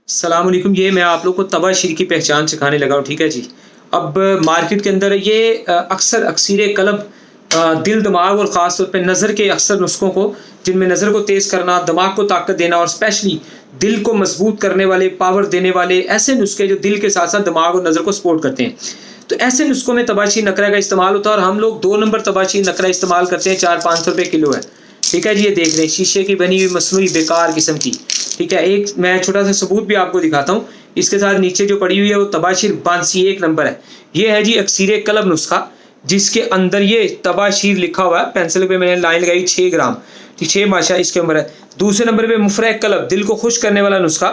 सलाम अलैकुम। ये मैं आप लोग को तबाशीर की पहचान सिखाने लगा हूँ, ठीक है जी। अब मार्केट के अंदर ये अक्सर अक्सीर कलब दिल, दिमाग और ख़ास तौर पे नज़र के अक्सर नुस्ख़ों को, जिनमें नज़र को तेज़ करना, दिमाग को ताकत देना और स्पेशली दिल को मज़बूत करने वाले, पावर देने वाले ऐसे नुस्खे जो दिल के साथ-साथ दिमाग और नज़र को सपोर्ट करते हैं। तो ऐसे नुस्ख़ों में तबाशीर नकरा का इस्तेमाल होता है और हम लोग 2 नंबर तबाशीर नकरा इस्तेमाल करते हैं, 400-500 रुपए किलो है। ठीक है जी, ये देख लें, शीशे की बनी हुई मसनूई बेकार किस्म की। ठीक है, एक मैं छोटा-सा सबूत भी आपको दिखाता हूँ। इसके साथ नीचे जो पड़ी हुई है वो तबाशीर बांसी 1 नंबर है। ये है जी अक्सीर कलब नुस्खा, जिसके अंदर ये तबाशीर लिखा हुआ है, पेंसिल पे मैंने लाइन लगाई 6 ग्राम, ठीक 6 माशा इसके अंदर है। दूसरे नंबर पे मुफरह कलब, दिल को खुश करने वाला नुस्खा,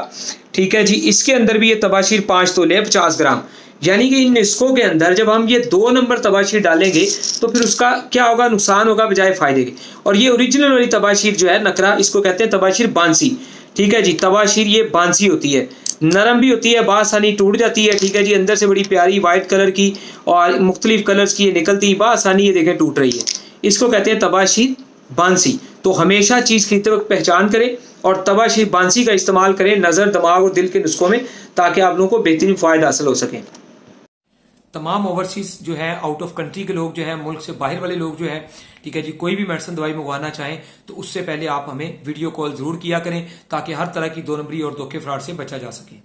ठीक है जी, इसके अंदर भी ये तबाशीर 5 तोले है 50 ग्राम। यानी कि इन नुस्खों के अंदर जब हम ये 2 नंबर तबाशीर डालेंगे तो फिर उसका क्या होगा, नुकसान होगा बजाय फ़ायदे के। और ये ओरिजिनल वाली तबाशीर जो है नकरा, इसको कहते हैं तबाशीर बांसी। ठीक है जी, तबाशीर ये बांसी होती है, नरम भी होती है, बासानी टूट जाती है। ठीक है जी, अंदर से बड़ी प्यारी वाइट कलर की और मुख्तलिफ कलर्स की ये निकलती बासानी, ये देखें टूट रही है। इसको कहते हैं तबाशीर बांसी। तो हमेशा चीज़ खरीदते वक्त पहचान करें और तबाशीर बांसी का इस्तेमाल करें नज़र, दिमाग और दिल के नुस्खों में, ताकि आप लोगों को बेहतरीन फ़ायदा हासिल हो सके। तमाम ओवरसीज जो है, आउट ऑफ कंट्री के लोग जो है, मुल्क से बाहर वाले लोग जो है, ठीक है जी, कोई भी मेडिसिन दवाई मंगवाना चाहें तो उससे पहले आप हमें वीडियो कॉल जरूर किया करें, ताकि हर तरह की 2 नंबरी और धोखे फ्रॉड से बचा जा सके।